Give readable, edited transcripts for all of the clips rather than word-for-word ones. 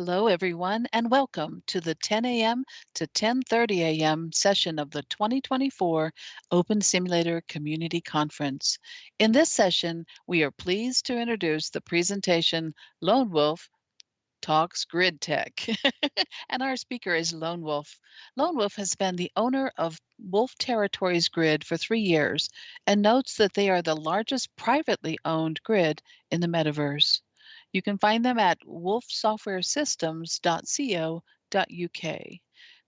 Hello, everyone, and welcome to the 10 a.m. to 10:30 a.m. session of the 2024 Open Simulator Community Conference. In this session, we are pleased to introduce the presentation Lone Wolf Talks Grid Tech. And our speaker is Lone Wolf. Lone Wolf has been the owner of Wolf Territories Grid for 3 years and notes that they are the largest privately owned grid in the metaverse. You can find them at wolfsoftwaresystems.co.uk.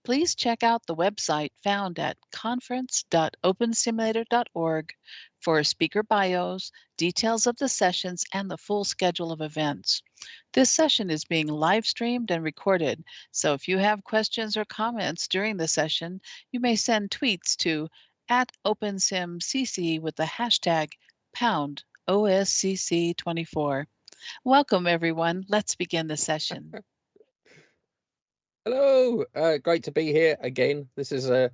Please check out the website found at conference.opensimulator.org for speaker bios, details of the sessions, and the full schedule of events. This session is being live streamed and recorded, so if you have questions or comments during the session, you may send tweets to @OpenSimCC with the hashtag #OSCC24. Welcome, everyone. Let's begin the session. Hello, great to be here again. This is, I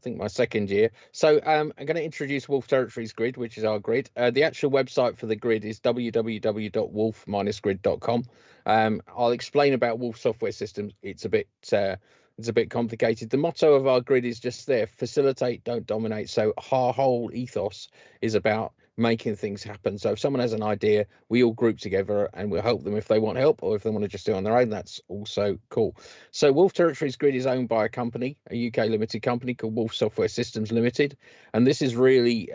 think, my second year. So I'm going to introduce Wolf Territories Grid, which is our grid. The actual website for the grid is www.wolf-grid.com. I'll explain about Wolf Software Systems. It's a bit complicated. The motto of our grid is just there: facilitate, don't dominate. So our whole ethos is about making things happen. So if someone has an idea, we all group together and we'll help them if they want help, or if they want to just do it on their own, that's also cool. So Wolf Territories Grid is owned by a company, a UK limited company called Wolf Software Systems Limited. And this is really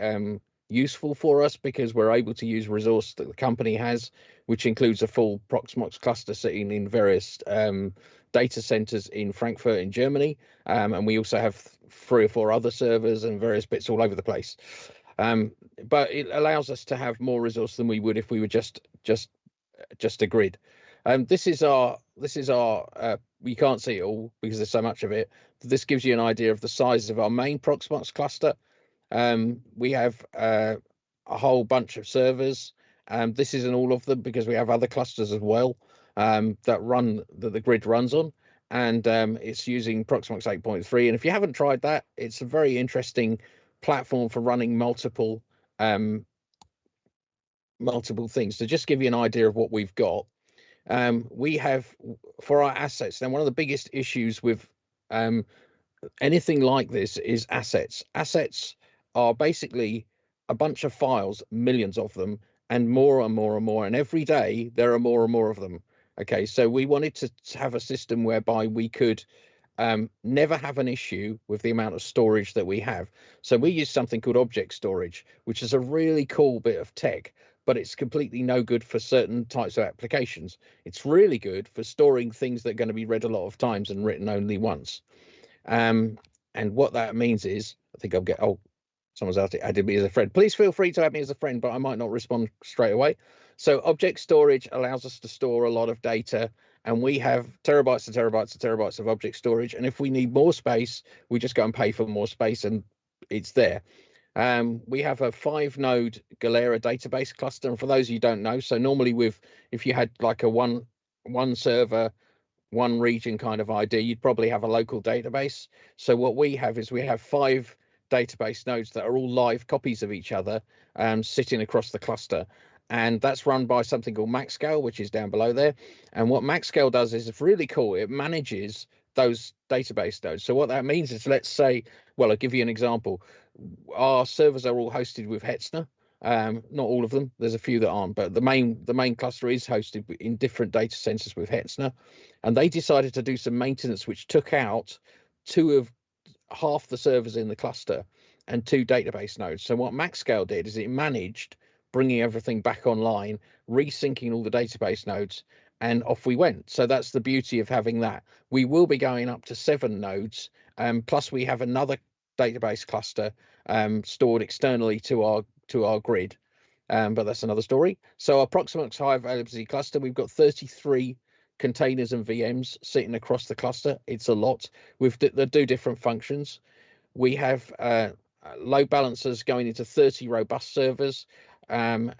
useful for us because we're able to use resource that the company has, which includes a full Proxmox cluster sitting in various data centers in Frankfurt in Germany. And we also have 3 or 4 other servers and various bits all over the place. But it allows us to have more resource than we would if we were just a grid. This is our you can't see it all because there's so much of it. This gives you an idea of the size of our main Proxmox cluster. We have a whole bunch of servers. This isn't all of them because we have other clusters as well that the grid runs on, and it's using Proxmox 8.3. And if you haven't tried that, it's a very interesting platform for running multiple things. To just give you an idea of what we've got, we have for our assets. Now, one of the biggest issues with anything like this is assets. Assets are basically a bunch of files, millions of them, and more and more and more. And every day there are more and more of them. Okay, so we wanted to have a system whereby we could never have an issue with the amount of storage that we have. So we use something called object storage, which is a really cool bit of tech, but it's completely no good for certain types of applications. It's really good for storing things that are going to be read a lot of times and written only once. And what that means is, I think I'll get, someone's added me as a friend. Please feel free to add me as a friend, but I might not respond straight away. So object storage allows us to store a lot of data, and we have terabytes and terabytes and terabytes of object storage. And if we need more space, we just go and pay for more space, and it's there. We have a 5-node Galera database cluster. And for those of you who don't know, so normally if you had like a one server, one region kind of idea, you'd probably have a local database. So what we have is we have 5 database nodes that are all live copies of each other, sitting across the cluster. And that's run by something called MaxScale, which is down below there. And what MaxScale does is it's really cool. It manages those database nodes. So what that means is, let's say, well, I'll give you an example. Our servers are all hosted with Hetzner. Not all of them. There's a few that aren't, but the main cluster is hosted in different data centers with Hetzner. And they decided to do some maintenance, which took out half the servers in the cluster and 2 database nodes. So what MaxScale did is it managed bringing everything back online, resyncing all the database nodes, and off we went. So that's the beauty of having that. We will be going up to 7 nodes, plus we have another database cluster stored externally to our grid, but that's another story. So our Proxmox high availability cluster, we've got 33 containers and VMs sitting across the cluster. It's a lot that do different functions. We have load balancers going into 30 robust servers, and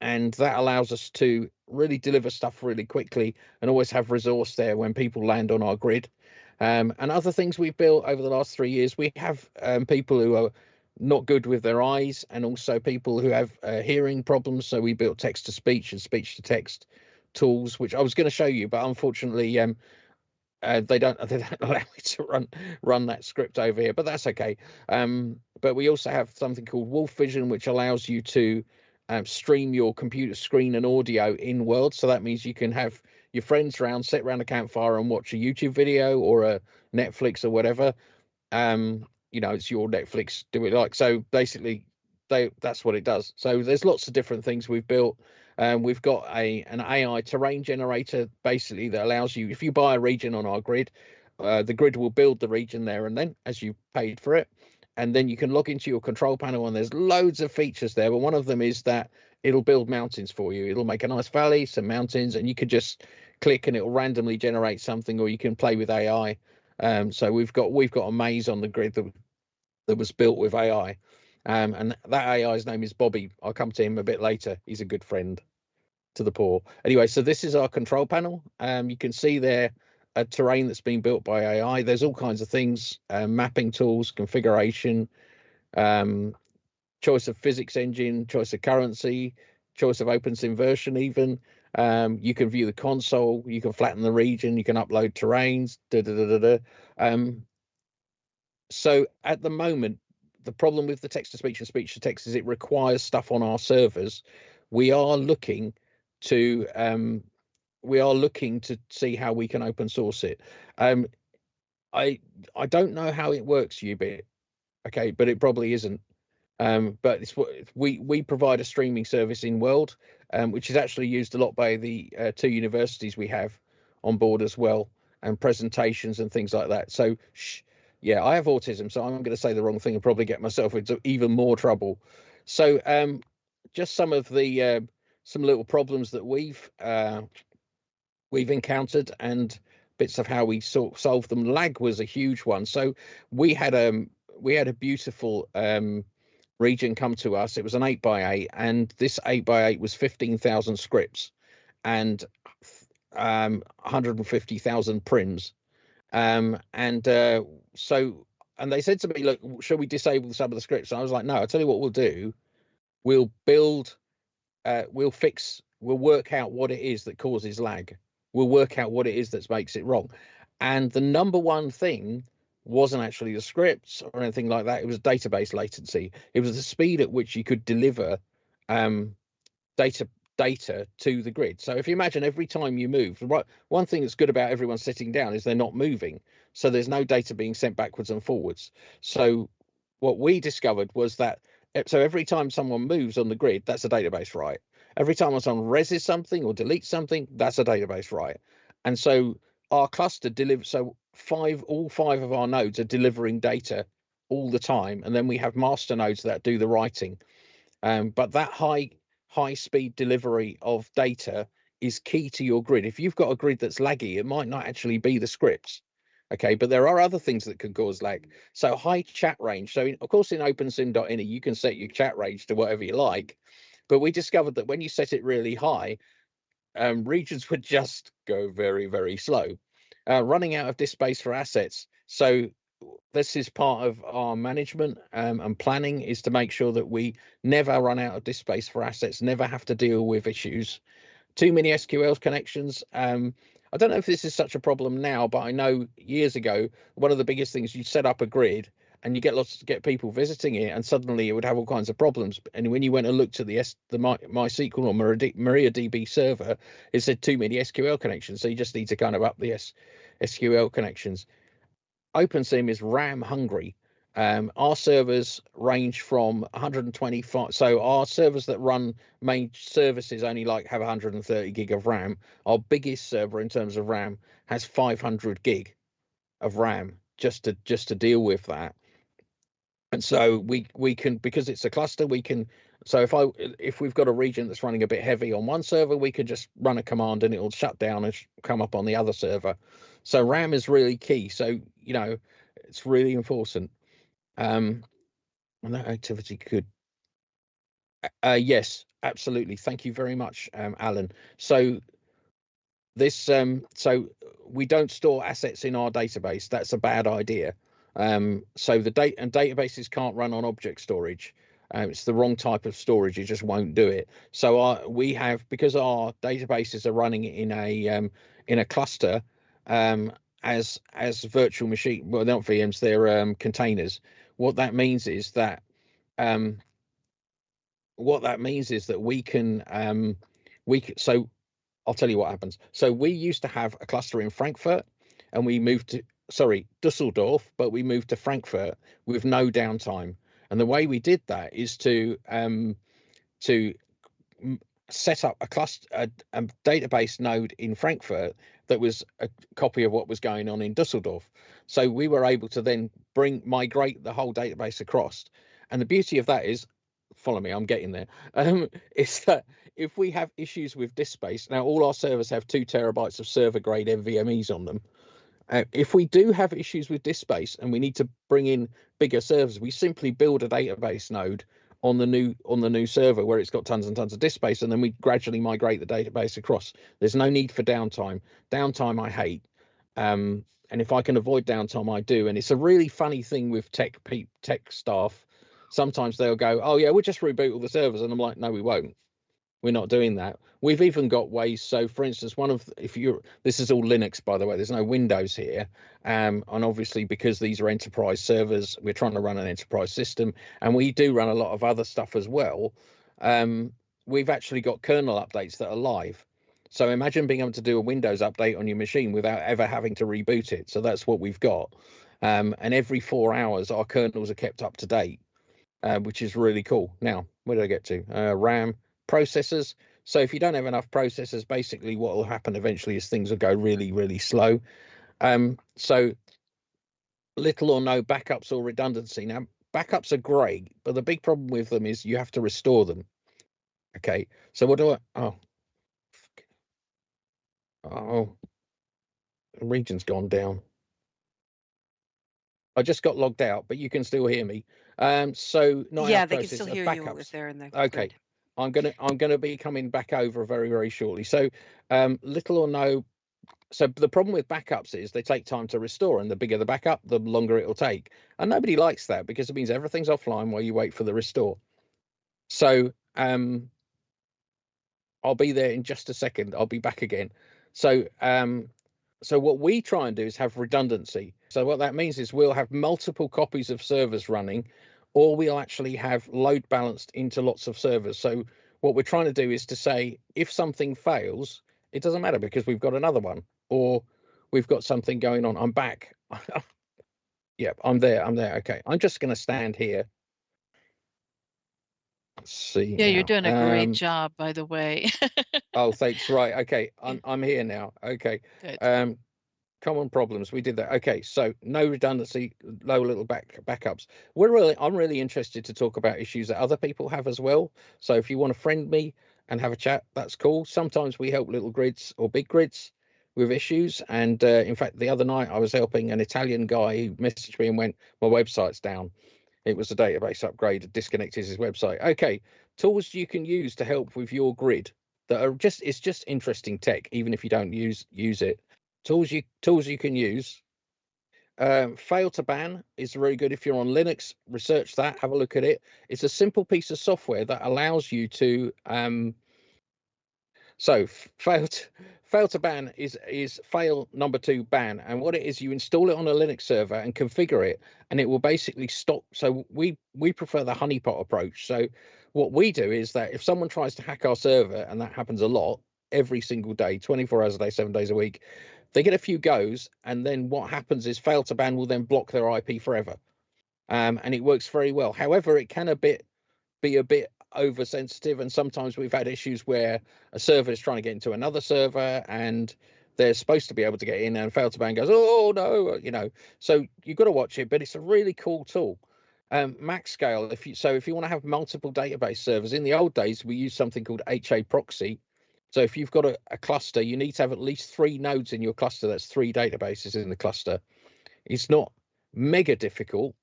that allows us to really deliver stuff really quickly and always have resource there when people land on our grid. And other things we've built over the last 3 years, we have people who are not good with their eyes, and also people who have hearing problems. So we built text to speech and speech to text tools, which I was going to show you, but unfortunately, they don't allow me to run that script over here, but that's okay. But we also have something called Wolf Vision, which allows you to stream your computer screen and audio in world. So that means you can have your friends around, sit around a campfire and watch a YouTube video or a Netflix or whatever. It's your Netflix, do it like. So basically that's what it does. So there's lots of different things we've built. We've got an AI terrain generator, basically, that allows you, if you buy a region on our grid, the grid will build the region there and then, as you paid for it. And then you can log into your control panel, and there's loads of features there. But one of them is that it'll build mountains for you. It'll make a nice valley, some mountains, and you could just click and it'll randomly generate something, or you can play with AI. So we've got a maze on the grid that was built with AI. And that AI's name is Bobby. I'll come to him a bit later. He's a good friend to the poor. Anyway, so this is our control panel. You can see there a terrain that's been built by AI. There's all kinds of things, mapping tools, configuration, choice of physics engine, choice of currency, choice of OpenSim version even. You can view the console, you can flatten the region, you can upload terrains, so at the moment, the problem with the text-to-speech and speech-to-text is it requires stuff on our servers. We are looking to see how we can open source it. I don't know how it works, Ubit, okay, but it probably isn't. But it's what we provide a streaming service in world, which is actually used a lot by the 2 universities we have on board as well, and presentations and things like that. So yeah, I have autism, so I'm going to say the wrong thing and probably get myself into even more trouble. So just some of the some little problems that we've encountered and bits of how we solved them. Lag was a huge one. So we had a beautiful region come to us. It was an 8x8, and this 8x8 was 15,000 scripts and 150,000 prims. And they said to me, look, shall we disable some of the scripts? And I was like, no, I'll tell you what we'll do. We'll build, we'll work out what it is that causes lag. We'll work out what it is that makes it wrong. And the number one thing wasn't actually the scripts or anything like that. It was database latency. It was the speed at which you could deliver data to the grid. So if you imagine every time you move, right, one thing that's good about everyone sitting down is they're not moving, so there's no data being sent backwards and forwards. So what we discovered was that every time someone moves on the grid, that's a database write. Every time someone reses something or deletes something, that's a database write. And so our cluster delivers, so all five of our nodes are delivering data all the time, and then we have master nodes that do the writing. But that high speed delivery of data is key to your grid. If you've got a grid that's laggy, it might not actually be the scripts. Okay, but there are other things that can cause lag. So high chat range. So of course in OpenSim.ini, you can set your chat range to whatever you like. But we discovered that when you set it really high, regions would just go very, very slow, running out of disk space for assets. So this is part of our management and planning, is to make sure that we never run out of disk space for assets, never have to deal with issues. Too many SQL connections. I don't know if this is such a problem now, but I know years ago, one of the biggest things, you set up a grid and you get people visiting it, and suddenly it would have all kinds of problems. And when you went and looked at the MySQL or MariaDB server, it said too many SQL connections. So you just need to kind of up the SQL connections. OpenSim is RAM hungry. Our servers range from 125. So our servers that run main services only have 130 gig of RAM. Our biggest server in terms of RAM has 500 gig of RAM just to deal with that. And so we can, because it's a cluster, we can. So if we've got a region that's running a bit heavy on one server, we could just run a command and it'll shut down and come up on the other server. So RAM is really key. So it's really important. And that activity could. Yes, absolutely. Thank you very much, Alan. So this so we don't store assets in our database. That's a bad idea. So the databases can't run on object storage. It's the wrong type of storage. It just won't do it. So we have, because our databases are running in a cluster, as virtual machine. Well, they're not VMs. They're containers. What that means is that we can. So I'll tell you what happens. So we used to have a cluster in Frankfurt, and we moved to Dusseldorf, but we moved to Frankfurt with no downtime. And the way we did that is to set up a cluster, a database node in Frankfurt that was a copy of what was going on in Dusseldorf. So we were able to then migrate the whole database across. And the beauty of that is, follow me, I'm getting there, is that if we have issues with disk space, now all our servers have 2 terabytes of server grade NVMEs on them. If we do have issues with disk space and we need to bring in bigger servers, we simply build a database node on the new server where it's got tons and tons of disk space, and then we gradually migrate the database across. There's no need for downtime. Downtime I hate, and if I can avoid downtime, I do. And it's a really funny thing with tech staff. Sometimes they'll go, "Oh yeah, we'll just reboot all the servers," and I'm like, "No, we won't. We're not doing that." We've even got ways. So, for instance, this is all Linux, by the way. There's no Windows here, and obviously because these are enterprise servers, we're trying to run an enterprise system, and we do run a lot of other stuff as well. We've actually got kernel updates that are live. So imagine being able to do a Windows update on your machine without ever having to reboot it. So that's what we've got. And every 4 hours, our kernels are kept up to date, which is really cool. Now, where did I get to? RAM, processors. So if you don't have enough processors, basically what will happen eventually is things will go really, really slow. So little or no backups or redundancy. Now, backups are great, but the big problem with them is you have to restore them. Okay, so what do I... Oh, the region's gone down. I just got logged out, but you can still hear me. So not Yeah, enough they can processors, still hear backups. you if they're in the Okay. grid. I'm gonna be coming back over very, very shortly. So little or no. So the problem with backups is they take time to restore, and the bigger the backup, the longer it'll take. And nobody likes that because it means everything's offline while you wait for the restore. So I'll be there in just a second. I'll be back again. So so what we try and do is have redundancy. So what that means is we'll have multiple copies of servers running, or we'll actually have load balanced into lots of servers. So what we're trying to do is to say, if something fails, it doesn't matter because we've got another one, or we've got something going on. I'm back. Yep, I'm there. Okay, I'm just going to stand here. Let's see. Yeah, now. you're doing a great job, by the way. Oh, thanks. Right. Okay, I'm here now. Okay. Good. Common problems. We did that. Okay, so no redundancy, low little backups. I'm really interested to talk about issues that other people have as well. So if you want to friend me and have a chat, that's cool. Sometimes we help little grids or big grids with issues. And in fact, the other night I was helping an Italian guy who messaged me and went, "My website's down." It was a database upgrade, disconnected his website. Okay, tools you can use to help with your grid that are it's just interesting tech, even if you don't use it. Tools you can use. Fail to ban is very good if you're on Linux. Research that, have a look at it. It's a simple piece of software that allows you to fail to ban is fail number 2 ban, and what it is, you install it on a Linux server and configure it, and it will basically stop. So we prefer the honeypot approach. So what we do is that if someone tries to hack our server, and that happens a lot every single day, 24 hours a day, 7 days a week, they get a few goes, and then what happens is fail to ban will then block their IP forever, and it works very well. However, it can be a bit oversensitive, and sometimes we've had issues where a server is trying to get into another server and they're supposed to be able to get in, and fail to ban goes, "Oh no," so you've got to watch it. But it's a really cool tool. Max scale, if you want to have multiple database servers, in the old days we used something called HA proxy. So if you've got a cluster, you need to have at least 3 nodes in your cluster. That's 3 databases in the cluster. It's not mega difficult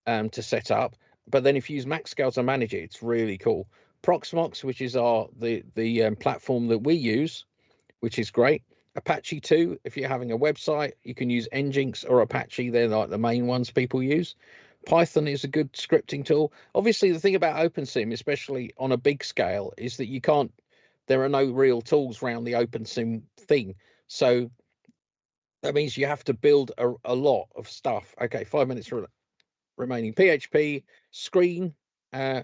to set up, but then if you use MaxScale to manage it, it's really cool. Proxmox, which is the platform that we use, which is great. Apache 2, if you're having a website, you can use Nginx or Apache. They're like the main ones people use. Python is a good scripting tool. Obviously, the thing about OpenSim, especially on a big scale, is that there are no real tools around the OpenSim thing. So that means you have to build a lot of stuff. Okay, 5 minutes remaining. PHP, screen,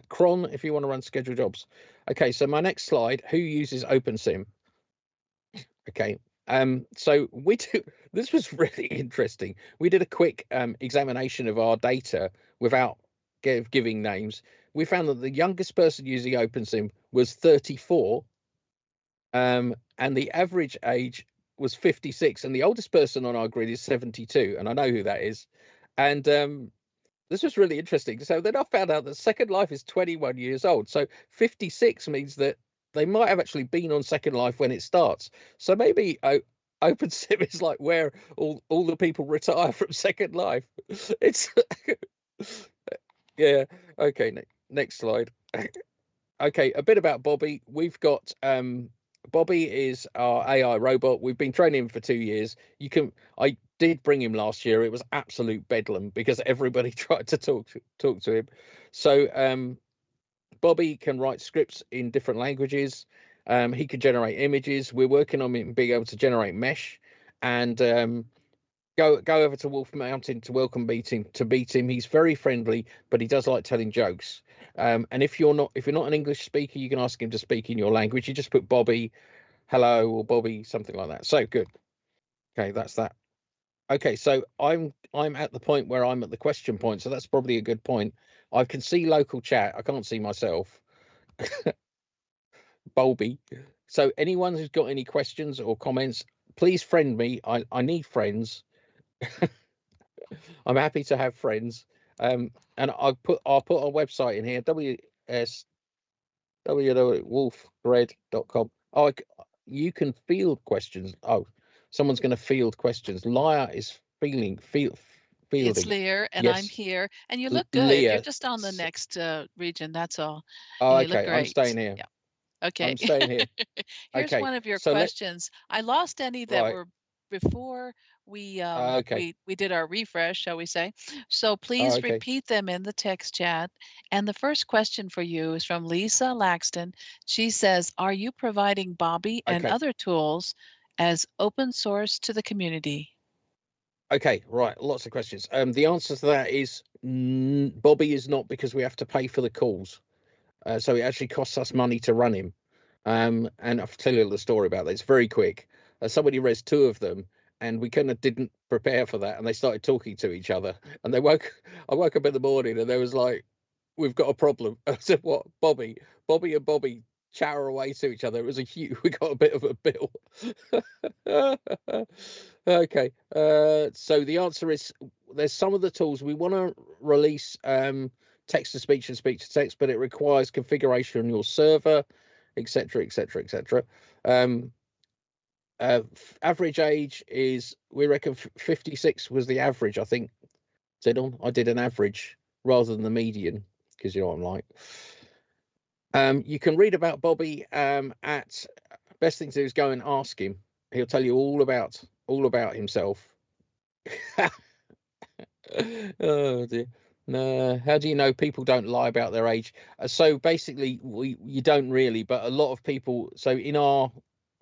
cron if you want to run scheduled jobs. Okay, so my next slide, who uses OpenSim? Okay, so this was really interesting. We did a quick examination of our data without giving names. We found that the youngest person using OpenSim was 34, and the average age was 56, and the oldest person on our grid is 72, and I know who that is. And this was really interesting. So then I found out that Second Life is 21 years old. So 56 means that they might have actually been on Second Life when it starts. So maybe OpenSim is like where all the people retire from Second Life. It's yeah. Okay, next slide. Okay, a bit about Bobby. We've got Bobby is our AI robot. We've been training him for 2 years. I did bring him last year. It was absolute bedlam because everybody tried to talk to him. So Bobby can write scripts in different languages. He can generate images. We're working on him being able to generate mesh, and go over to Wolf Mountain to beat him. He's very friendly, but he does like telling jokes. And if you're not an English speaker, you can ask him to speak in your language. You just put Bobby, hello, or Bobby, something like that. So good. Okay, that's that. Okay, so I'm at the point where I'm at the question point, so that's probably a good point. I can see local chat. I can't see myself. Bobby. So anyone who's got any questions or comments, please friend me. I need friends. I'm happy to have friends. And I'll put our website in here, www.wolfgred.com. Oh, you can field questions. Oh, someone's going to field questions. Leah is fielding. It's Lear, and I'm Yes, here, and you look good. You're Leah. just on the next region, that's all, Oh, and you look okay. I'm great. staying here. Yeah. Okay. I'm staying here. Here's Okay. one of your So questions. I lost any that right. were before we Okay. we did our refresh, shall we say. So please Okay. repeat them in the text chat. And the first question for you is from Lisa Laxton. She says, "Are you providing Bobby and Okay. other tools as open source to the community?" Okay. Right. Lots of questions. The answer to that is Bobby is not, because we have to pay for the calls. So it actually costs us money to run him. And I'll tell you the story about that. It's very quick. Somebody raised two of them, and we kind of didn't prepare for that, and they started talking to each other. And I woke up in the morning, and there was like, "We've got a problem." I said, "What?" Bobby and Bobby chower away to each other. It was a huge. We got a bit of a bill. Okay. So the answer is there's some of the tools we want to release. Text to speech and speech to text, but it requires configuration on your server, etc., etc., etc. Average age is, we reckon 56 was the average. I think, Zidon, I did an average rather than the median, because you know what I'm like. You can read about Bobby at, best thing to do is go and ask him. He'll tell you all about himself. Oh dear. No, how do you know people don't lie about their age? So basically, you don't really, but a lot of people. So in our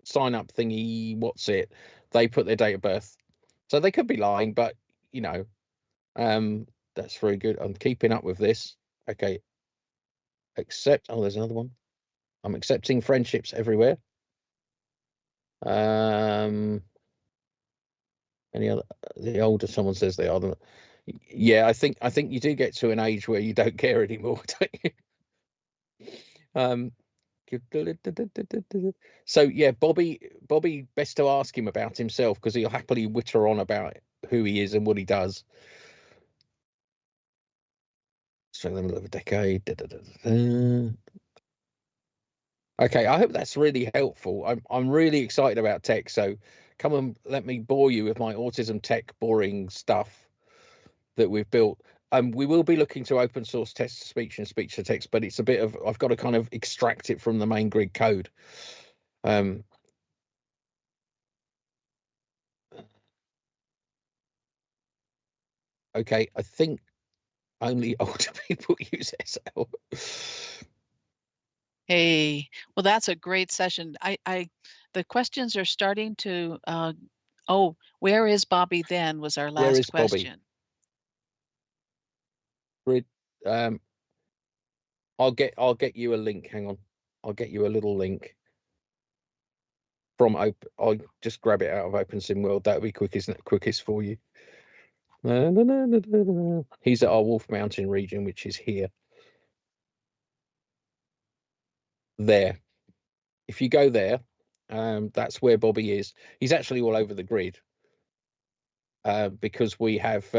sign up thingy, what's it? They put their date of birth, so they could be lying, but you know, that's very good. I'm keeping up with this. Okay, accept. Oh, there's another one. I'm accepting friendships everywhere. Any other? The older someone says they are, yeah, I think you do get to an age where you don't care anymore, don't you? So yeah, Bobby, best to ask him about himself, because he'll happily witter on about who he is and what he does. So in the middle of a decade. Okay, I hope that's really helpful. I'm really excited about tech, so come and let me bore you with my autism tech boring stuff that we've built. We will be looking to open source text to speech and speech to text, but it's a bit of, I've got to kind of extract it from the main grid code. Okay, I think only older people use Excel. Hey, well, that's a great session. The questions are starting to, oh, where is Bobby then was our Where last is Bobby? question. Um, I'll get you a link. Hang on, I'll get you a little link from Open. I'll just grab it out of OpenSimWorld. That'll be quickest for you. He's at our Wolf Mountain region, which is here. There. If you go there, that's where Bobby is. He's actually all over the grid because we have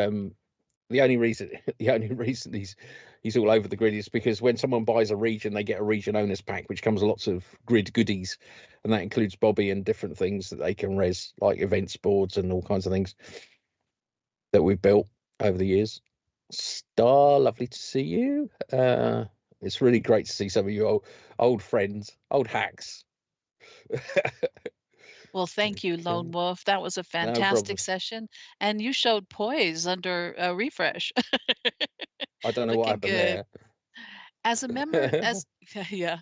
the only reason he's all over the grid is because when someone buys a region, they get a region owners pack, which comes with lots of grid goodies, and that includes Bobby and different things that they can res, like events boards and all kinds of things that we've built over the years. Star, lovely to see you. It's really great to see some of you old friends, old hacks. Well, thank you, Okay, Lone Wolf. That was a no fantastic problem. session, and you showed poise under a refresh. I don't know what Looking happened good. there. As a member, as yeah,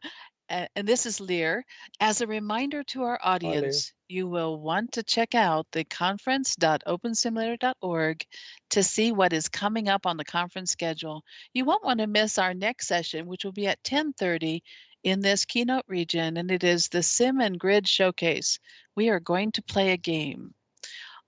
and this is Lear. As a reminder to our Hi, Lou. audience, you will want to check out the conference.opensimulator.org to see what is coming up on the conference schedule. You won't want to miss our next session, which will be at 10:30 in this keynote region, and it is the Sim and Grid Showcase. We are going to play a game.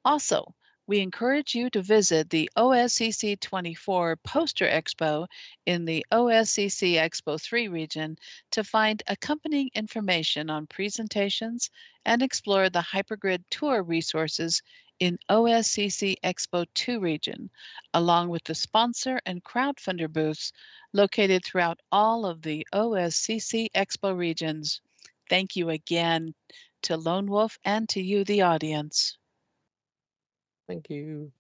Also, we encourage you to visit the OSCC24 Poster Expo in the OSCC Expo 3 region to find accompanying information on presentations and explore the Hypergrid Tour resources in OSCC Expo 2 region, along with the sponsor and crowdfunder booths located throughout all of the OSCC Expo regions. Thank you again to Lone Wolf and to you, the audience. Thank you.